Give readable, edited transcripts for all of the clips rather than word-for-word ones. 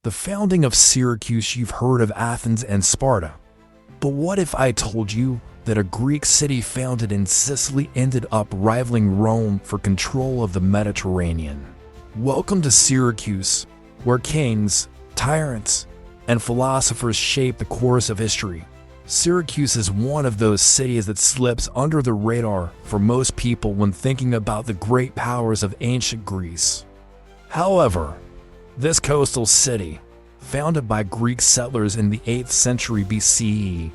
The founding of Syracuse, you've heard of Athens and Sparta. But what if I told you that a Greek city founded in Sicily ended up rivaling Rome for control of the Mediterranean? Welcome to Syracuse, where kings, tyrants, and philosophers shape the course of history. Syracuse is one of those cities that slips under the radar for most people when thinking about the great powers of ancient Greece. However, this coastal city, founded by Greek settlers in the 8th century BCE,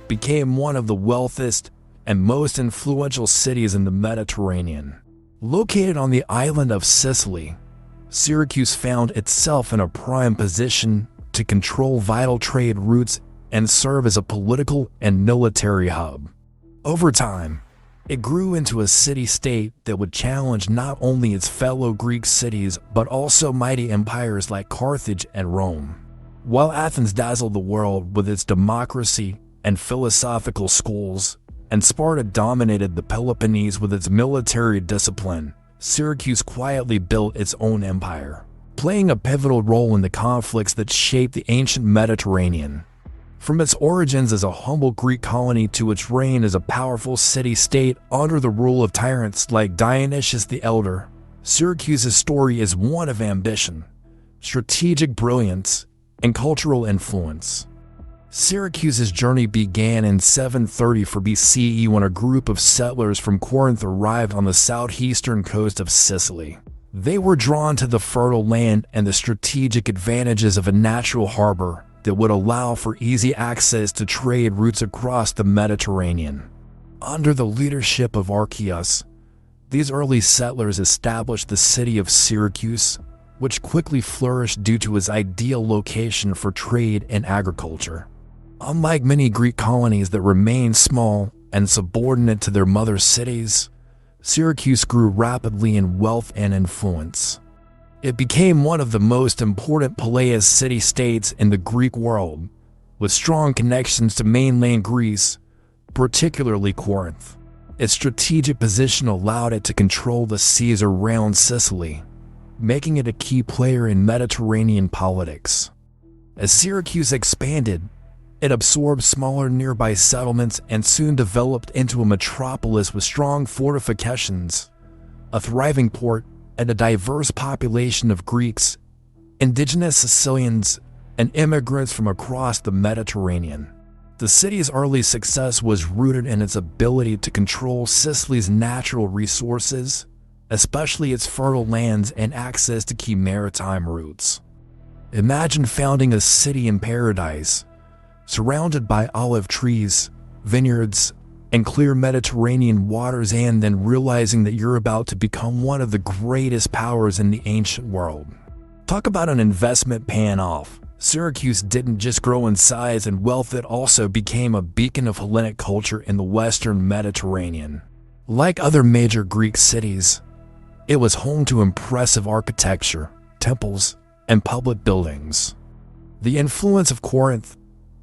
became one of the wealthiest and most influential cities in the Mediterranean. Located on the island of Sicily, Syracuse found itself in a prime position to control vital trade routes and serve as a political and military hub. Over time, it grew into a city-state that would challenge not only its fellow Greek cities but also mighty empires like Carthage and Rome. While Athens dazzled the world with its democracy and philosophical schools, and Sparta dominated the Peloponnese with its military discipline, Syracuse quietly built its own empire, playing a pivotal role in the conflicts that shaped the ancient Mediterranean. From its origins as a humble Greek colony to its reign as a powerful city-state under the rule of tyrants like Dionysius the Elder, Syracuse's story is one of ambition, strategic brilliance, and cultural influence. Syracuse's journey began in 734 BCE when a group of settlers from Corinth arrived on the southeastern coast of Sicily. They were drawn to the fertile land and the strategic advantages of a natural harbor that would allow for easy access to trade routes across the Mediterranean. Under the leadership of Archimedes, these early settlers established the city of Syracuse, which quickly flourished due to its ideal location for trade and agriculture. Unlike many Greek colonies that remained small and subordinate to their mother cities, Syracuse grew rapidly in wealth and influence. It became one of the most important Peleus city-states in the Greek world, with strong connections to mainland Greece, particularly Corinth. Its strategic position allowed it to control the seas around Sicily, making it a key player in Mediterranean politics. As Syracuse expanded, it absorbed smaller nearby settlements and soon developed into a metropolis with strong fortifications, a thriving port, and a diverse population of Greeks, indigenous Sicilians, and immigrants from across the Mediterranean. The city's early success was rooted in its ability to control Sicily's natural resources, especially its fertile lands and access to key maritime routes. Imagine founding a city in paradise, surrounded by olive trees, vineyards, and clear Mediterranean waters, and then realizing that you're about to become one of the greatest powers in the ancient world. Talk about an investment paying off. Syracuse didn't just grow in size and wealth, it also became a beacon of Hellenic culture in the Western Mediterranean. Like other major Greek cities, it was home to impressive architecture, temples, and public buildings. The influence of Corinth,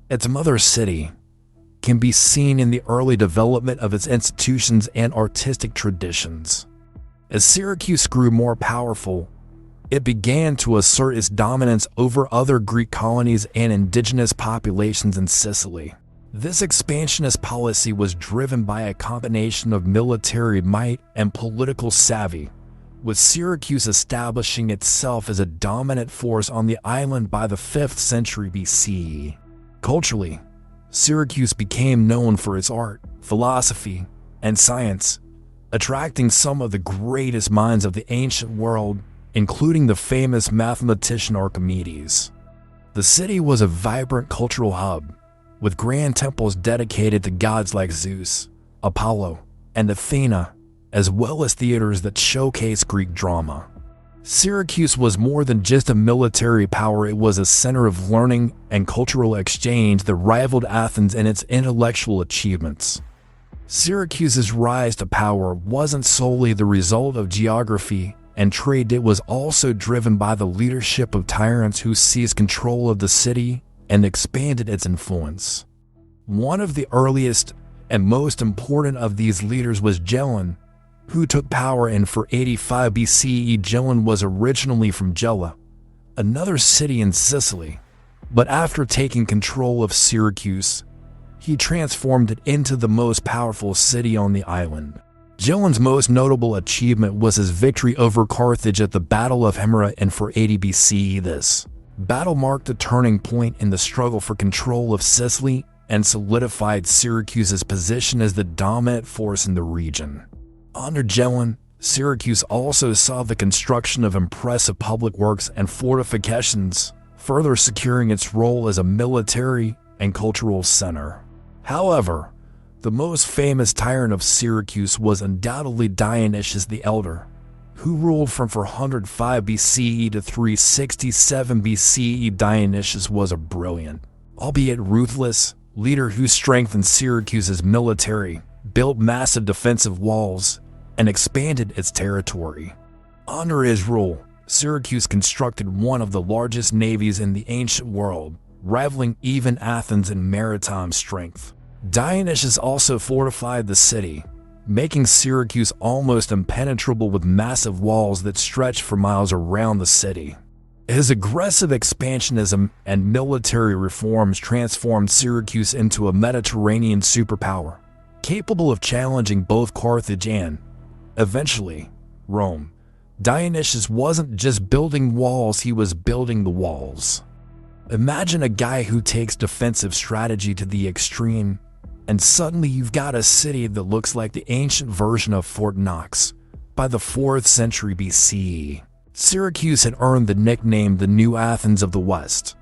its mother city, can be seen in the early development of its institutions and artistic traditions. As Syracuse grew more powerful, it began to assert its dominance over other Greek colonies and indigenous populations in Sicily. This expansionist policy was driven by a combination of military might and political savvy, with Syracuse establishing itself as a dominant force on the island by the 5th century BCE. Culturally, Syracuse became known for its art, philosophy, and science, attracting some of the greatest minds of the ancient world, including the famous mathematician Archimedes. The city was a vibrant cultural hub, with grand temples dedicated to gods like Zeus, Apollo, and Athena, as well as theaters that showcase Greek drama. Syracuse was more than just a military power, it was a center of learning and cultural exchange that rivaled Athens in its intellectual achievements. Syracuse's rise to power wasn't solely the result of geography and trade, it was also driven by the leadership of tyrants who seized control of the city and expanded its influence. One of the earliest and most important of these leaders was Gelon, who took power in 485 BCE. Gelon was originally from Gela, another city in Sicily. But after taking control of Syracuse, he transformed it into the most powerful city on the island. Gelon's most notable achievement was his victory over Carthage at the Battle of Himera in 480 BCE. This battle marked a turning point in the struggle for control of Sicily and solidified Syracuse's position as the dominant force in the region. Under Gelon, Syracuse also saw the construction of impressive public works and fortifications, further securing its role as a military and cultural center. However, the most famous tyrant of Syracuse was undoubtedly Dionysius the Elder, who ruled from 405 BCE to 367 BCE. Dionysius was a brilliant, albeit ruthless, leader who strengthened Syracuse's military, built massive defensive walls, and expanded its territory. Under his rule, Syracuse constructed one of the largest navies in the ancient world, rivaling even Athens in maritime strength. Dionysius also fortified the city, making Syracuse almost impenetrable with massive walls that stretched for miles around the city. His aggressive expansionism and military reforms transformed Syracuse into a Mediterranean superpower, capable of challenging both Carthage and, eventually, Rome. Dionysius wasn't just building walls, he was building the walls. Imagine a guy who takes defensive strategy to the extreme, and suddenly you've got a city that looks like the ancient version of Fort Knox by the 4th century BCE. Syracuse had earned the nickname the New Athens of the West.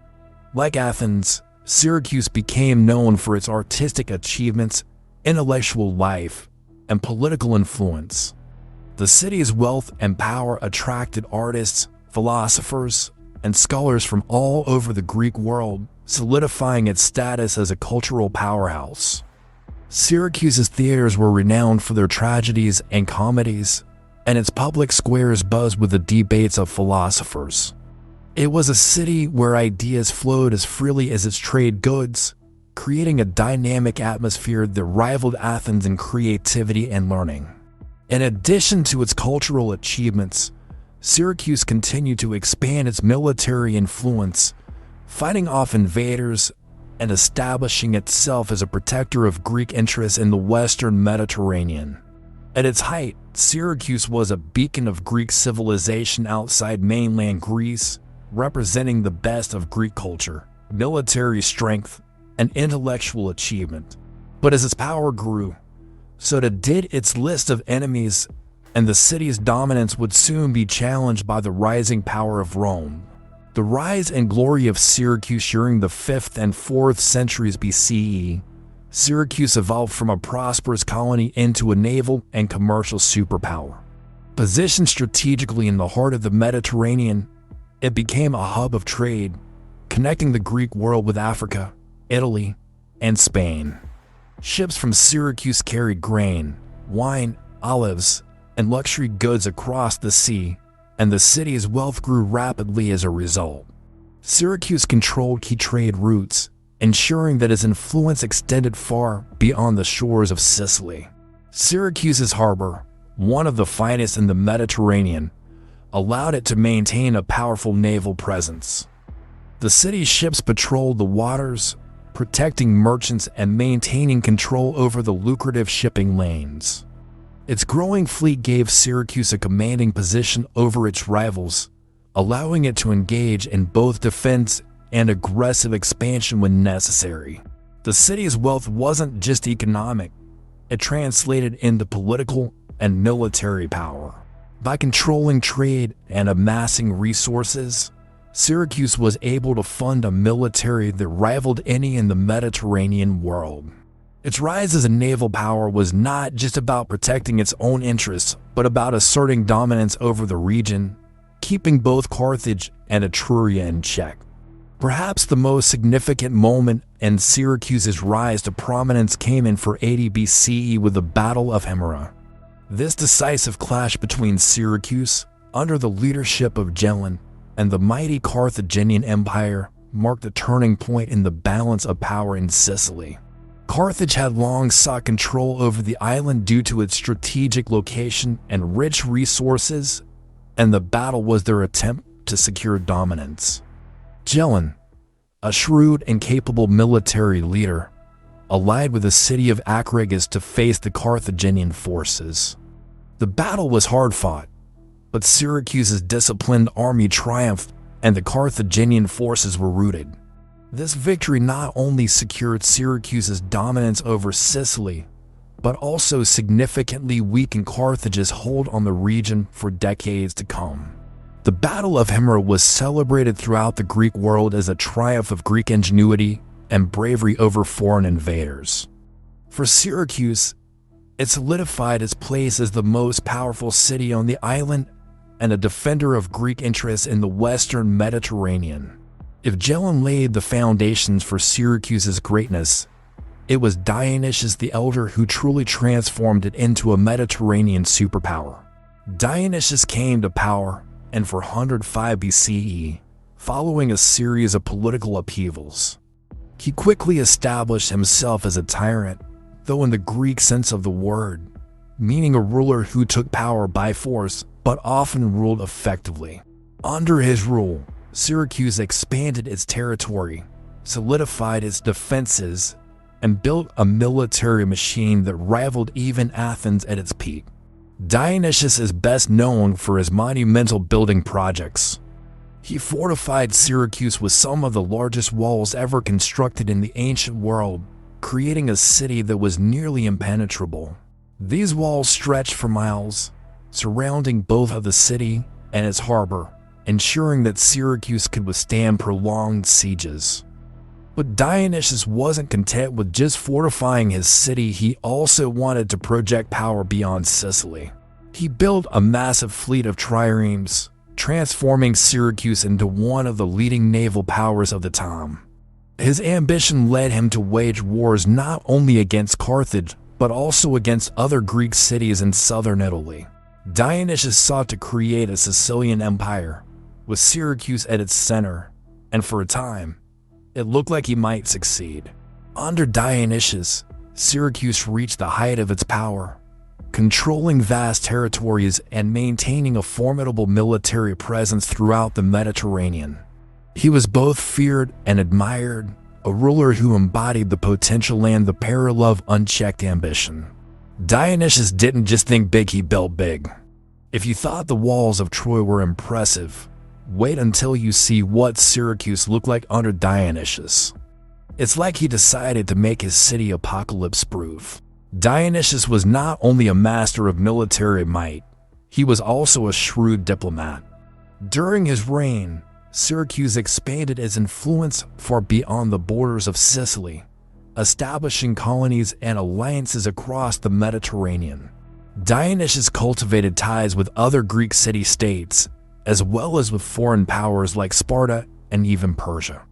Like Athens, Syracuse became known for its artistic achievements, intellectual life, and political influence. The city's wealth and power attracted artists, philosophers, and scholars from all over the Greek world, solidifying its status as a cultural powerhouse. Syracuse's theaters were renowned for their tragedies and comedies, and its public squares buzzed with the debates of philosophers. It was a city where ideas flowed as freely as its trade goods, creating a dynamic atmosphere that rivaled Athens in creativity and learning. In addition to its cultural achievements, Syracuse continued to expand its military influence, fighting off invaders and establishing itself as a protector of Greek interests in the Western Mediterranean. At its height, Syracuse was a beacon of Greek civilization outside mainland Greece, representing the best of Greek culture, military strength, and intellectual achievement. But as its power grew, so did its list of enemies, and the city's dominance would soon be challenged by the rising power of Rome. The rise and glory of Syracuse during the 5th and 4th centuries BCE, Syracuse evolved from a prosperous colony into a naval and commercial superpower. Positioned strategically in the heart of the Mediterranean, it became a hub of trade, connecting the Greek world with Africa, Italy, and Spain. Ships from Syracuse carried grain, wine, olives, and luxury goods across the sea, and the city's wealth grew rapidly as a result. Syracuse controlled key trade routes, ensuring that its influence extended far beyond the shores of Sicily. Syracuse's harbor, one of the finest in the Mediterranean, allowed it to maintain a powerful naval presence. The city's ships patrolled the waters, protecting merchants and maintaining control over the lucrative shipping lanes. Its growing fleet gave Syracuse a commanding position over its rivals, allowing it to engage in both defense and aggressive expansion when necessary. The city's wealth wasn't just economic, it translated into political and military power. By controlling trade and amassing resources, Syracuse was able to fund a military that rivaled any in the Mediterranean world. Its rise as a naval power was not just about protecting its own interests, but about asserting dominance over the region, keeping both Carthage and Etruria in check. Perhaps the most significant moment in Syracuse's rise to prominence came in 480 BCE with the Battle of Himera. This decisive clash between Syracuse, under the leadership of Gelon, and the mighty Carthaginian Empire marked a turning point in the balance of power in Sicily. Carthage had long sought control over the island due to its strategic location and rich resources, and the battle was their attempt to secure dominance. Gelon, a shrewd and capable military leader, allied with the city of Archimedes to face the Carthaginian forces. The battle was hard-fought, but Syracuse's disciplined army triumphed and the Carthaginian forces were routed. This victory not only secured Syracuse's dominance over Sicily, but also significantly weakened Carthage's hold on the region for decades to come. The Battle of Hiero was celebrated throughout the Greek world as a triumph of Greek ingenuity and bravery over foreign invaders. For Syracuse, it solidified its place as the most powerful city on the island and a defender of Greek interests in the western Mediterranean. If Gelon laid the foundations for Syracuse's greatness, it was Dionysius the Elder who truly transformed it into a Mediterranean superpower. Dionysius came to power in 405 BCE, following a series of political upheavals. He quickly established himself as a tyrant, though in the Greek sense of the word, meaning a ruler who took power by force but often ruled effectively. Under his rule, Syracuse expanded its territory, solidified its defenses, and built a military machine that rivaled even Athens at its peak. Dionysius is best known for his monumental building projects. He fortified Syracuse with some of the largest walls ever constructed in the ancient world, creating a city that was nearly impenetrable. These walls stretched for miles, surrounding both of the city and its harbor, ensuring that Syracuse could withstand prolonged sieges. But Dionysius wasn't content with just fortifying his city, he also wanted to project power beyond Sicily. He built a massive fleet of triremes, transforming Syracuse into one of the leading naval powers of the time. His ambition led him to wage wars not only against Carthage, but also against other Greek cities in southern Italy. Dionysius sought to create a Sicilian empire, with Syracuse at its center, and for a time, it looked like he might succeed. Under Dionysius, Syracuse reached the height of its power, controlling vast territories and maintaining a formidable military presence throughout the Mediterranean. He was both feared and admired, a ruler who embodied the potential and the peril of unchecked ambition. Dionysius didn't just think big, he built big. If you thought the walls of Troy were impressive, wait until you see what Syracuse looked like under Dionysius. It's like he decided to make his city apocalypse-proof. Dionysius was not only a master of military might, he was also a shrewd diplomat. During his reign, Syracuse expanded its influence far beyond the borders of Sicily, establishing colonies and alliances across the Mediterranean. Dionysius cultivated ties with other Greek city-states, as well as with foreign powers like Sparta and even Persia.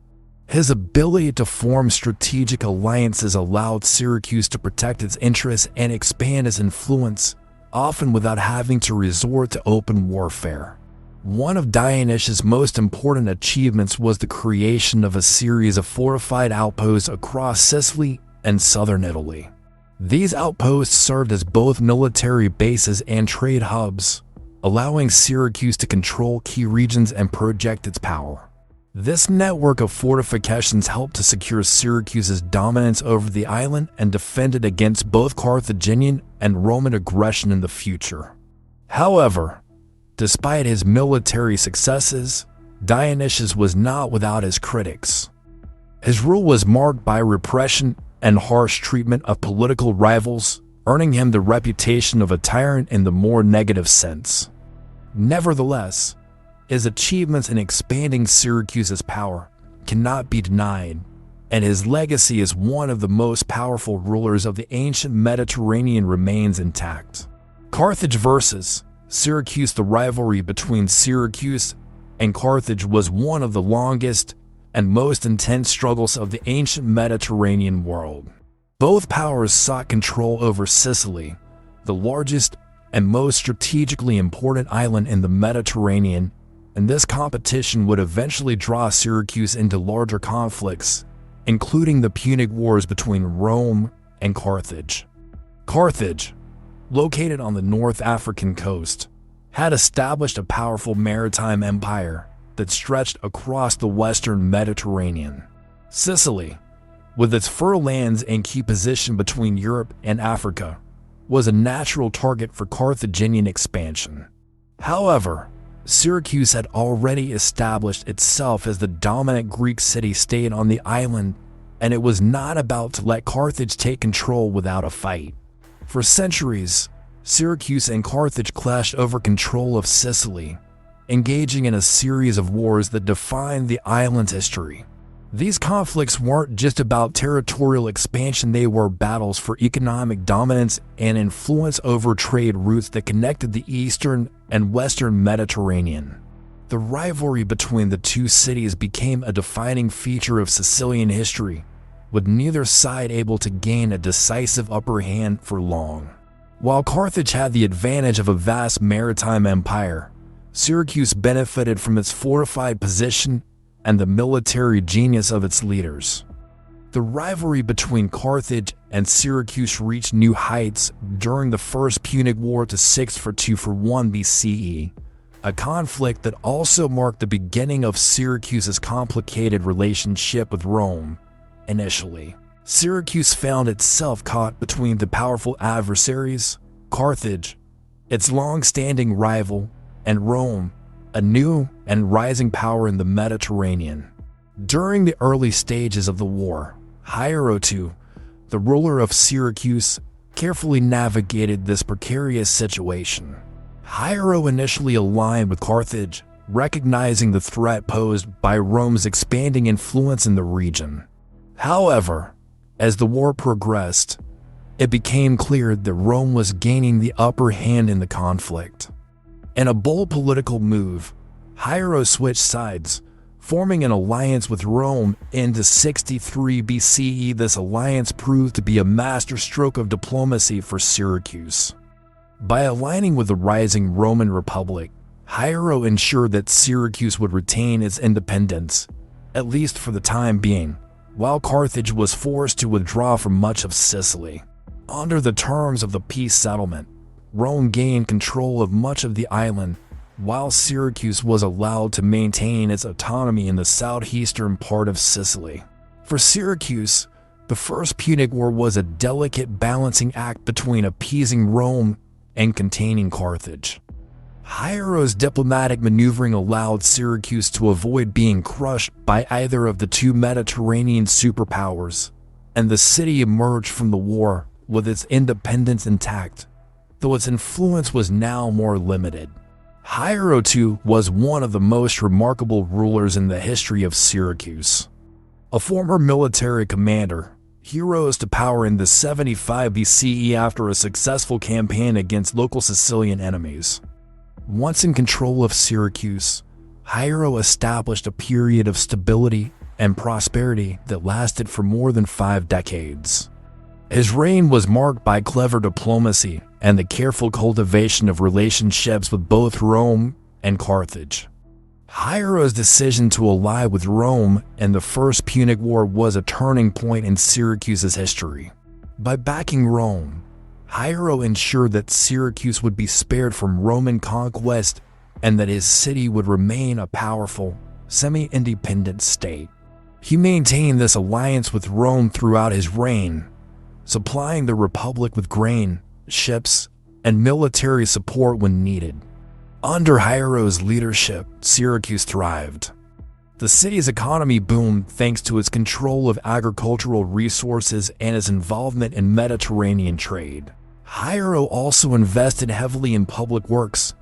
His ability to form strategic alliances allowed Syracuse to protect its interests and expand its influence, often without having to resort to open warfare. One of Dionysius' most important achievements was the creation of a series of fortified outposts across Sicily and southern Italy. These outposts served as both military bases and trade hubs, allowing Syracuse to control key regions and project its power. This network of fortifications helped to secure Syracuse's dominance over the island and defend it against both Carthaginian and Roman aggression in the future. However, despite his military successes, Dionysius was not without his critics. His rule was marked by repression and harsh treatment of political rivals, earning him the reputation of a tyrant in the more negative sense. Nevertheless, his achievements in expanding Syracuse's power cannot be denied, and his legacy as one of the most powerful rulers of the ancient Mediterranean remains intact. Carthage versus Syracuse. The rivalry between Syracuse and Carthage was one of the longest and most intense struggles of the ancient Mediterranean world. Both powers sought control over Sicily, the largest and most strategically important island in the Mediterranean, and this competition would eventually draw Syracuse into larger conflicts, including the Punic Wars between Rome and Carthage. Carthage, located on the North African coast, had established a powerful maritime empire, that stretched across the western Mediterranean. Sicily, with its fertile lands and key position between Europe and Africa, was a natural target for Carthaginian expansion. However, Syracuse had already established itself as the dominant Greek city-state on the island, and it was not about to let Carthage take control without a fight. For centuries, Syracuse and Carthage clashed over control of Sicily, engaging in a series of wars that defined the island's history. These conflicts weren't just about territorial expansion, they were battles for economic dominance and influence over trade routes that connected the eastern and western Mediterranean. The rivalry between the two cities became a defining feature of Sicilian history, with neither side able to gain a decisive upper hand for long. While Carthage had the advantage of a vast maritime empire, Syracuse benefited from its fortified position and the military genius of its leaders. The rivalry between Carthage and Syracuse reached new heights during the First Punic War to 642-1 BCE, a conflict that also marked the beginning of Syracuse's complicated relationship with Rome. Initially, Syracuse found itself caught between the powerful adversaries, Carthage, its long-standing rival, and Rome, a new and rising power in the Mediterranean. During the early stages of the war, Hiero, the ruler of Syracuse, carefully navigated this precarious situation. Hiero initially aligned with Carthage, recognizing the threat posed by Rome's expanding influence in the region. However, as the war progressed, it became clear that Rome was gaining the upper hand in the conflict. In a bold political move, Hiero switched sides, forming an alliance with Rome into 63 BCE. This alliance proved to be a masterstroke of diplomacy for Syracuse. By aligning with the rising Roman Republic, Hiero ensured that Syracuse would retain its independence, at least for the time being, while Carthage was forced to withdraw from much of Sicily. Under the terms of the peace settlement, Rome gained control of much of the island, while Syracuse was allowed to maintain its autonomy in the southeastern part of Sicily. For Syracuse, the First Punic War was a delicate balancing act between appeasing Rome and containing Carthage. Hiero's diplomatic maneuvering allowed Syracuse to avoid being crushed by either of the two Mediterranean superpowers, and the city emerged from the war with its independence intact, though its influence was now more limited. Hiero was one of the most remarkable rulers in the history of Syracuse. A former military commander, he rose to power in the 75 BCE after a successful campaign against local Sicilian enemies. Once in control of Syracuse, Hiero established a period of stability and prosperity that lasted for more than 5 decades. His reign was marked by clever diplomacy and the careful cultivation of relationships with both Rome and Carthage. Hiero's decision to ally with Rome in the First Punic War was a turning point in Syracuse's history. By backing Rome, Hiero ensured that Syracuse would be spared from Roman conquest and that his city would remain a powerful, semi-independent state. He maintained this alliance with Rome throughout his reign, supplying the Republic with grain, ships, and military support when needed. Under Hiero's leadership, Syracuse thrived. The city's economy boomed thanks to its control of agricultural resources and its involvement in Mediterranean trade. Hiero also invested heavily in public works,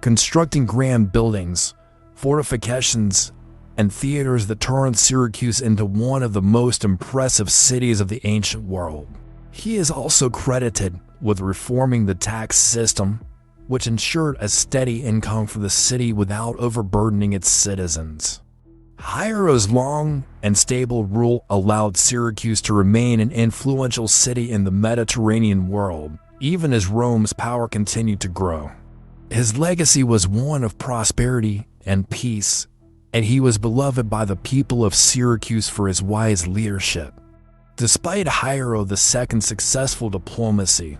constructing grand buildings, fortifications, and theaters that turned Syracuse into one of the most impressive cities of the ancient world. He is also credited with reforming the tax system, which ensured a steady income for the city without overburdening its citizens. Hiero's long and stable rule allowed Syracuse to remain an influential city in the Mediterranean world, even as Rome's power continued to grow. His legacy was one of prosperity and peace, and he was beloved by the people of Syracuse for his wise leadership. Despite Hiero II's successful diplomacy,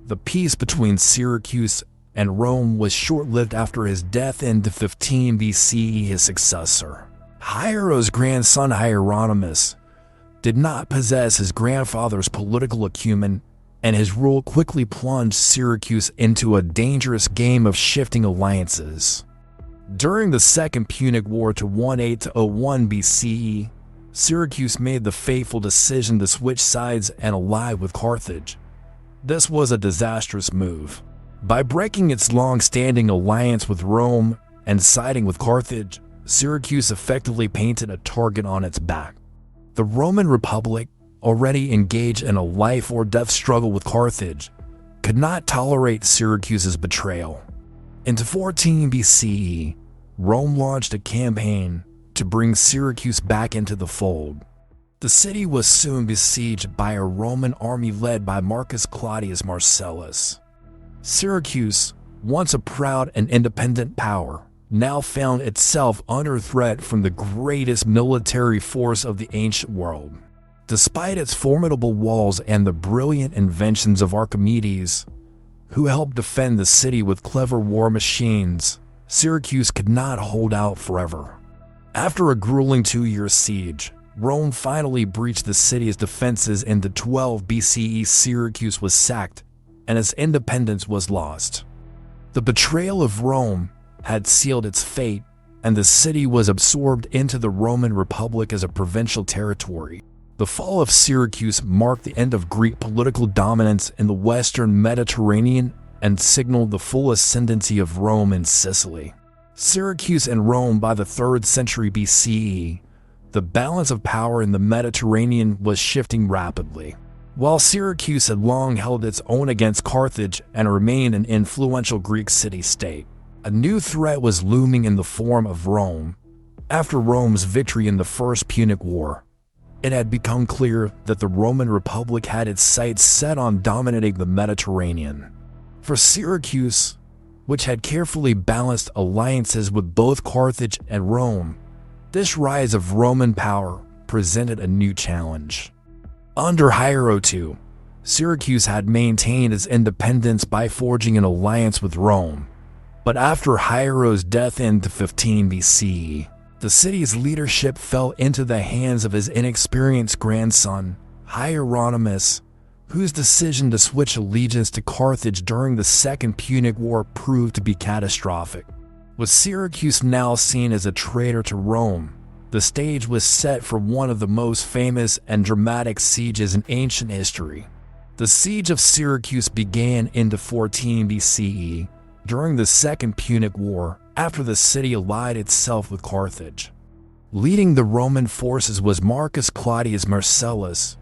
the peace between Syracuse and Rome was short-lived after his death in 15 BCE. His successor, Hiero's grandson Hieronymus, did not possess his grandfather's political acumen, and his rule quickly plunged Syracuse into a dangerous game of shifting alliances. During the Second Punic War to 1801 BCE, Syracuse made the fateful decision to switch sides and ally with Carthage. This was a disastrous move. By breaking its long-standing alliance with Rome and siding with Carthage, Syracuse effectively painted a target on its back. The Roman Republic, already engaged in a life-or-death struggle with Carthage, could not tolerate Syracuse's betrayal. In 14 BCE, Rome launched a campaign to bring Syracuse back into the fold. The city was soon besieged by a Roman army led by Marcus Claudius Marcellus. Syracuse, once a proud and independent power, now found itself under threat from the greatest military force of the ancient world. Despite its formidable walls and the brilliant inventions of Archimedes, who helped defend the city with clever war machines, Syracuse could not hold out forever. After a grueling 2-year siege, Rome finally breached the city's defenses. In 12 BCE, Syracuse was sacked, and its independence was lost. The betrayal of Rome had sealed its fate, and the city was absorbed into the Roman Republic as a provincial territory. The fall of Syracuse marked the end of Greek political dominance in the western Mediterranean and signaled the full ascendancy of Rome in Sicily. Syracuse and Rome by the 3rd century BCE, the balance of power in the Mediterranean was shifting rapidly. While Syracuse had long held its own against Carthage and remained an influential Greek city-state, a new threat was looming in the form of Rome. After Rome's victory in the First Punic War, it had become clear that the Roman Republic had its sights set on dominating the Mediterranean. For Syracuse, which had carefully balanced alliances with both Carthage and Rome, this rise of Roman power presented a new challenge. Under Hiero II, Syracuse had maintained its independence by forging an alliance with Rome. But after Hiero's death in 15 BCE, the city's leadership fell into the hands of his inexperienced grandson, Hieronymus, whose decision to switch allegiance to Carthage during the Second Punic War proved to be catastrophic. With Syracuse now seen as a traitor to Rome, the stage was set for one of the most famous and dramatic sieges in ancient history. The Siege of Syracuse began in 14 BCE during the Second Punic War after the city allied itself with Carthage. Leading the Roman forces was Marcus Claudius Marcellus,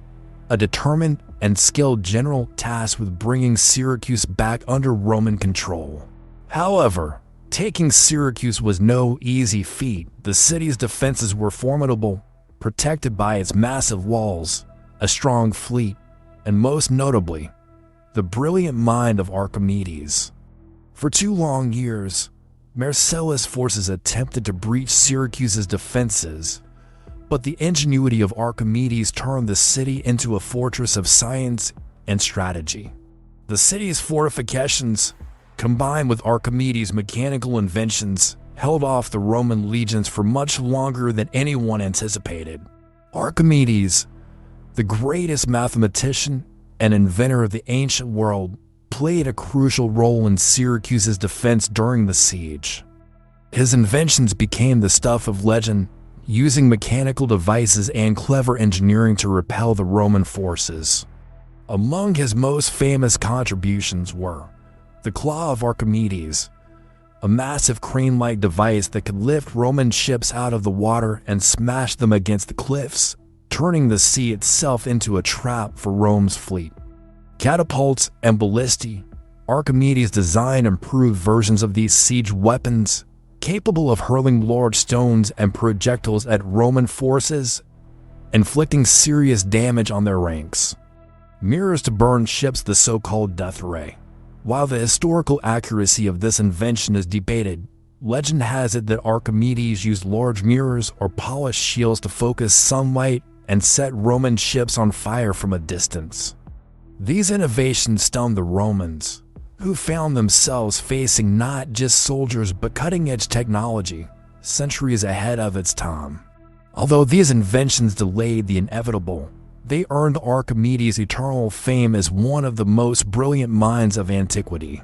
a determined and skilled general tasked with bringing Syracuse back under Roman control. However, taking Syracuse was no easy feat. The city's defenses were formidable, protected by its massive walls, a strong fleet, and most notably, the brilliant mind of Archimedes. For 2 long years, Marcellus' forces attempted to breach Syracuse's defenses, but the ingenuity of Archimedes turned the city into a fortress of science and strategy. The city's fortifications, combined with Archimedes' mechanical inventions, held off the Roman legions for much longer than anyone anticipated. Archimedes, the greatest mathematician and inventor of the ancient world, played a crucial role in Syracuse's defense during the siege. His inventions became the stuff of legend, using mechanical devices and clever engineering to repel the Roman forces. Among his most famous contributions were the Claw of Archimedes, a massive crane-like device that could lift Roman ships out of the water and smash them against the cliffs, turning the sea itself into a trap for Rome's fleet. Catapults and ballistae. Archimedes designed improved versions of these siege weapons, capable of hurling large stones and projectiles at Roman forces, inflicting serious damage on their ranks. Mirrors to burn ships, the so-called death ray. While the historical accuracy of this invention is debated, legend has it that Archimedes used large mirrors or polished shields to focus sunlight and set Roman ships on fire from a distance. These innovations stunned the Romans, who found themselves facing not just soldiers but cutting-edge technology, centuries ahead of its time. Although these inventions delayed the inevitable, they earned Archimedes eternal fame as one of the most brilliant minds of antiquity.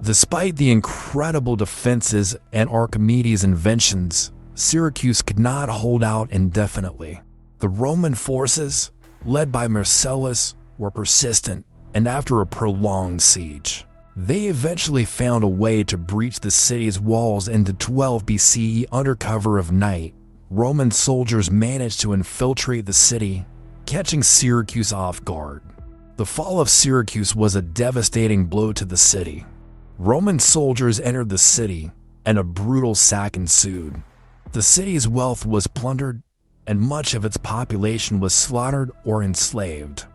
Despite the incredible defenses and Archimedes' inventions, Syracuse could not hold out indefinitely. The Roman forces, led by Marcellus, were persistent, and after a prolonged siege, they eventually found a way to breach the city's walls into 12 BCE under cover of night. Roman soldiers managed to infiltrate the city, catching Syracuse off guard. The fall of Syracuse was a devastating blow to the city. Roman soldiers entered the city, and a brutal sack ensued. The city's wealth was plundered, and much of its population was slaughtered or enslaved.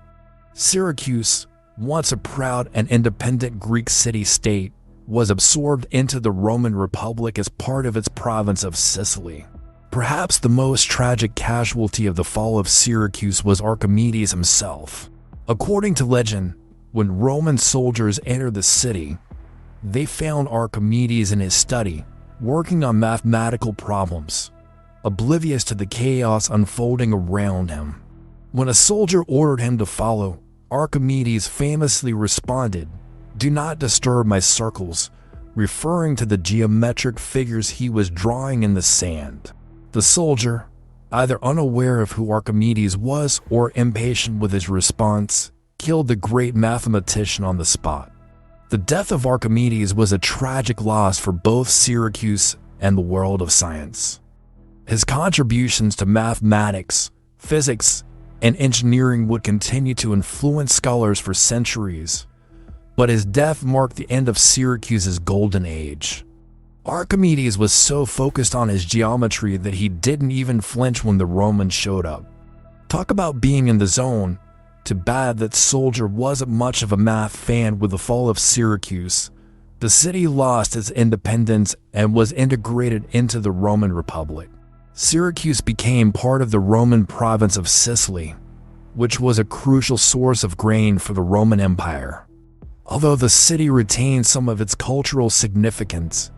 Syracuse, once a proud and independent Greek city-state, was absorbed into the Roman Republic as part of its province of Sicily. Perhaps the most tragic casualty of the fall of Syracuse was Archimedes himself. According to legend, when Roman soldiers entered the city, they found Archimedes in his study, working on mathematical problems, oblivious to the chaos unfolding around him. When a soldier ordered him to follow, Archimedes famously responded, "Do not disturb my circles," referring to the geometric figures he was drawing in the sand. The soldier, either unaware of who Archimedes was or impatient with his response, killed the great mathematician on the spot. The death of Archimedes was a tragic loss for both Syracuse and the world of science. His contributions to mathematics, physics, and engineering would continue to influence scholars for centuries, but his death marked the end of Syracuse's golden age. Archimedes was so focused on his geometry that he didn't even flinch when the Romans showed up. Talk about being in the zone. Too bad that soldier wasn't much of a math fan. With the fall of Syracuse, the city lost its independence and was integrated into the Roman Republic. Syracuse became part of the Roman province of Sicily, which was a crucial source of grain for the Roman Empire. Although the city retained some of its cultural significance,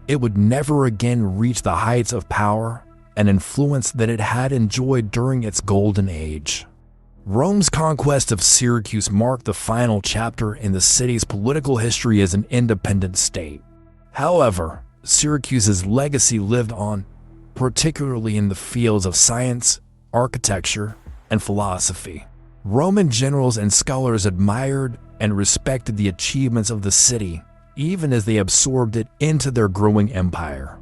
it would never again reach the heights of power and influence that it had enjoyed during its golden age. Rome's conquest of Syracuse marked the final chapter in the city's political history as an independent state. However, Syracuse's legacy lived on, particularly in the fields of science, architecture, and philosophy. Roman generals and scholars admired and respected the achievements of the city, even as they absorbed it into their growing empire.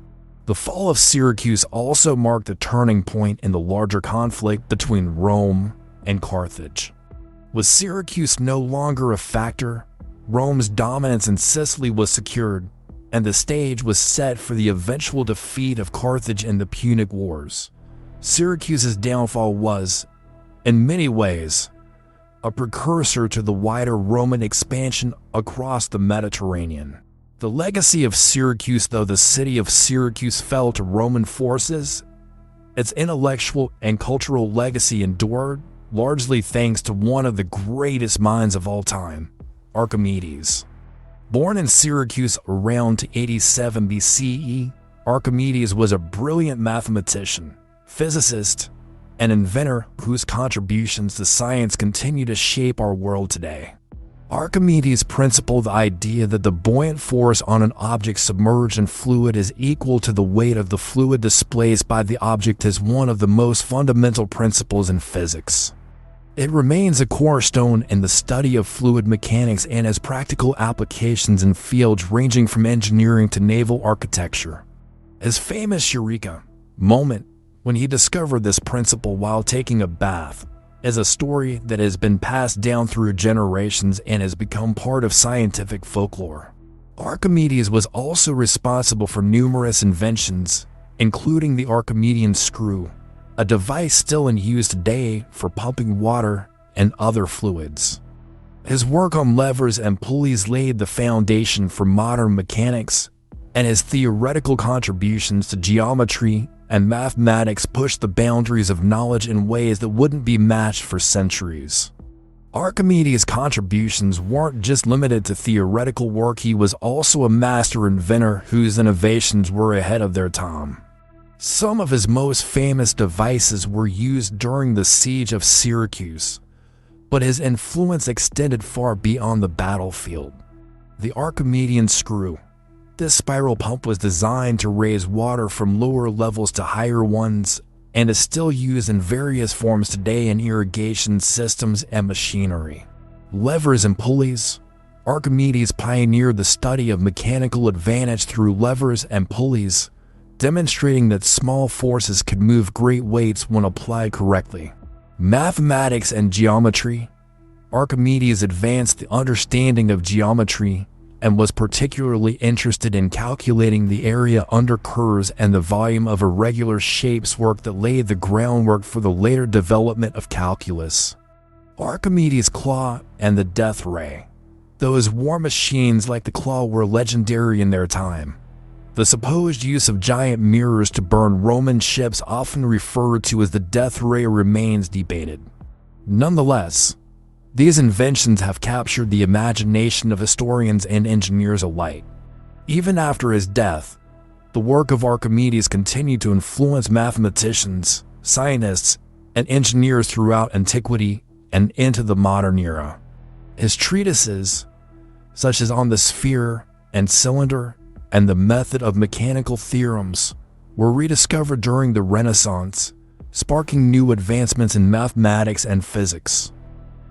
The fall of Syracuse also marked a turning point in the larger conflict between Rome and Carthage. With Syracuse no longer a factor, Rome's dominance in Sicily was secured, and the stage was set for the eventual defeat of Carthage in the Punic Wars. Syracuse's downfall was, in many ways, a precursor to the wider Roman expansion across the Mediterranean. The legacy of Syracuse, though the city of Syracuse fell to Roman forces, its intellectual and cultural legacy endured, largely thanks to one of the greatest minds of all time, Archimedes. Born in Syracuse around 87 BCE, Archimedes was a brilliant mathematician, physicist, and inventor whose contributions to science continue to shape our world today. Archimedes principled the idea that the buoyant force on an object submerged in fluid is equal to the weight of the fluid displaced by the object as one of the most fundamental principles in physics. It remains a cornerstone in the study of fluid mechanics and has practical applications in fields ranging from engineering to naval architecture. His famous Eureka moment, when he discovered this principle while taking a bath, is a story that has been passed down through generations and has become part of scientific folklore. Archimedes was also responsible for numerous inventions, including the Archimedean screw, a device still in use today for pumping water and other fluids. His work on levers and pulleys laid the foundation for modern mechanics, and his theoretical contributions to geometry and mathematics pushed the boundaries of knowledge in ways that wouldn't be matched for centuries. Archimedes' contributions weren't just limited to theoretical work, he was also a master inventor whose innovations were ahead of their time. Some of his most famous devices were used during the siege of Syracuse, but his influence extended far beyond the battlefield. The Archimedean screw. This spiral pump was designed to raise water from lower levels to higher ones, and is still used in various forms today in irrigation systems and machinery. Levers and pulleys. Archimedes pioneered the study of mechanical advantage through levers and pulleys, demonstrating that small forces could move great weights when applied correctly. Mathematics and geometry. Archimedes advanced the understanding of geometry and was particularly interested in calculating the area under curves and the volume of irregular shapes, work that laid the groundwork for the later development of calculus. Archimedes' claw and the death ray. Those war machines like the claw were legendary in their time. The supposed use of giant mirrors to burn Roman ships, often referred to as the death ray, remains debated. Nonetheless, these inventions have captured the imagination of historians and engineers alike. Even after his death, the work of Archimedes continued to influence mathematicians, scientists, and engineers throughout antiquity and into the modern era. His treatises, such as On the Sphere and Cylinder and the Method of Mechanical Theorems, were rediscovered during the Renaissance, sparking new advancements in mathematics and physics.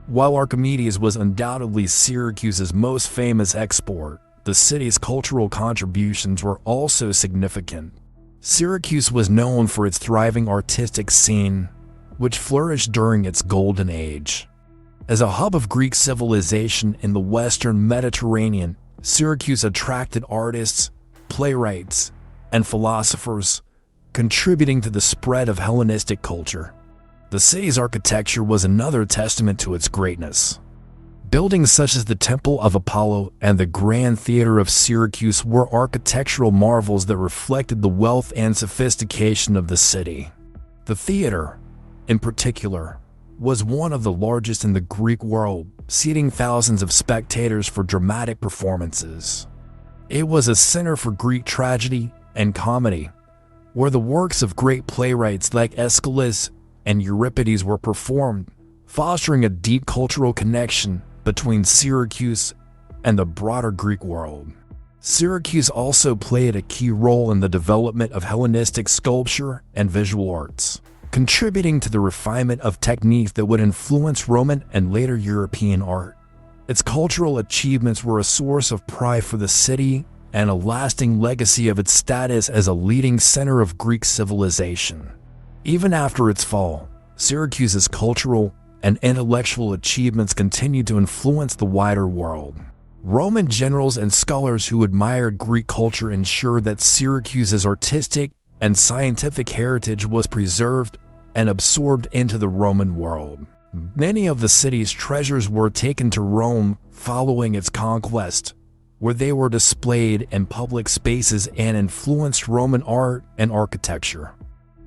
While Archimedes was undoubtedly Syracuse's most famous export, the city's cultural contributions were also significant. Syracuse was known for its thriving artistic scene, which flourished during its golden age. As a hub of Greek civilization in the Western Mediterranean, Syracuse attracted artists, playwrights, and philosophers, contributing to the spread of Hellenistic culture. The city's architecture was another testament to its greatness. Buildings such as the Temple of Apollo and the Grand Theater of Syracuse were architectural marvels that reflected the wealth and sophistication of the city. The theater, in particular, was one of the largest in the Greek world, seating thousands of spectators for dramatic performances. It was a center for Greek tragedy and comedy, where the works of great playwrights like Aeschylus and Euripides were performed, fostering a deep cultural connection between Syracuse and the broader Greek world. Syracuse also played a key role in the development of Hellenistic sculpture and visual arts, contributing to the refinement of techniques that would influence Roman and later European art. Its cultural achievements were a source of pride for the city and a lasting legacy of its status as a leading center of Greek civilization. Even after its fall, Syracuse's cultural and intellectual achievements continued to influence the wider world. Roman generals and scholars who admired Greek culture ensured that Syracuse's artistic and scientific heritage was preserved and absorbed into the Roman world. Many of the city's treasures were taken to Rome following its conquest, where they were displayed in public spaces and influenced Roman art and architecture.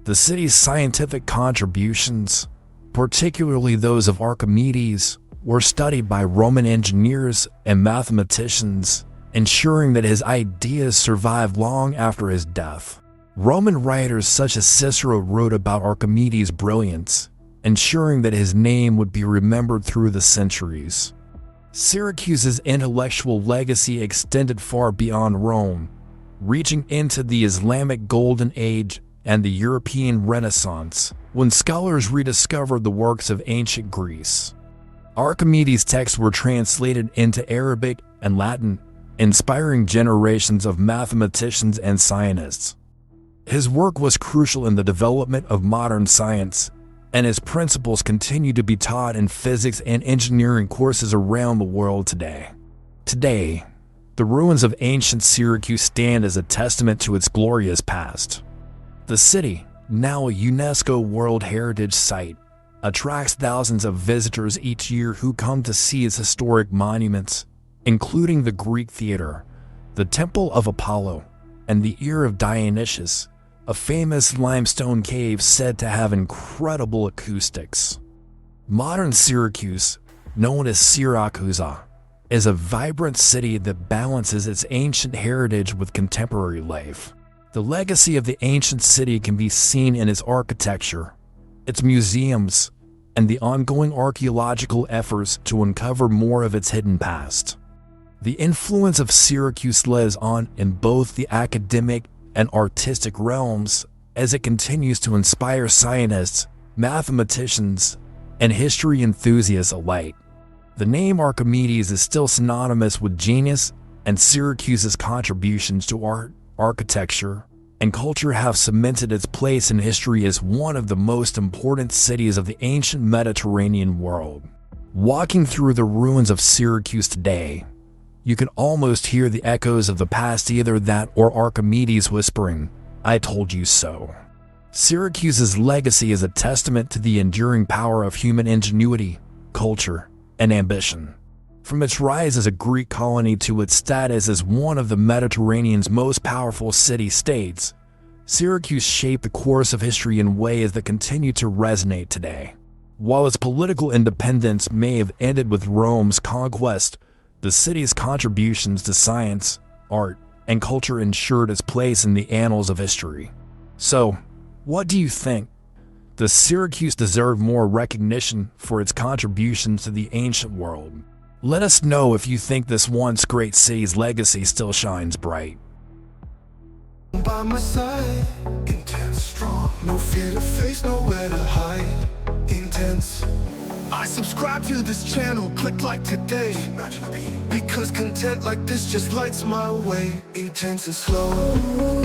The city's scientific contributions, particularly those of Archimedes, were studied by Roman engineers and mathematicians, ensuring that his ideas survived long after his death. Roman writers such as Cicero wrote about Archimedes' brilliance, ensuring that his name would be remembered through the centuries. Syracuse's intellectual legacy extended far beyond Rome, reaching into the Islamic Golden Age and the European Renaissance, when scholars rediscovered the works of ancient Greece. Archimedes' texts were translated into Arabic and Latin, inspiring generations of mathematicians and scientists. His work was crucial in the development of modern science, and his principles continue to be taught in physics and engineering courses around the world today. Today, the ruins of ancient Syracuse stand as a testament to its glorious past. The city, now a UNESCO World Heritage Site, attracts thousands of visitors each year who come to see its historic monuments, including the Greek Theater, the Temple of Apollo, and the Ear of Dionysius, a famous limestone cave said to have incredible acoustics. Modern Syracuse, known as Syracuse, is a vibrant city that balances its ancient heritage with contemporary life. The legacy of the ancient city can be seen in its architecture, its museums, and the ongoing archaeological efforts to uncover more of its hidden past. The influence of Syracuse lives on in both the academic and artistic realms as it continues to inspire scientists, mathematicians, and history enthusiasts alike. The name Archimedes is still synonymous with genius, and Syracuse's contributions to art, architecture, and culture have cemented its place in history as one of the most important cities of the ancient Mediterranean world. Walking through the ruins of Syracuse today, you can almost hear the echoes of the past, either that or Archimedes whispering, "I told you so." Syracuse's legacy is a testament to the enduring power of human ingenuity, culture, and ambition. From its rise as a Greek colony to its status as one of the Mediterranean's most powerful city-states, Syracuse shaped the course of history in ways that continue to resonate today. While its political independence may have ended with Rome's conquest, the city's contributions to science, art, and culture ensured its place in the annals of history. So, what do you think? Does Syracuse deserve more recognition for its contributions to the ancient world? Let us know if you think this once great city's legacy still shines bright. By my side, intense, strong, no fear to face, nowhere to hide, intense. I subscribe to this channel, click like today, because content like this just lights my way, intense and slow.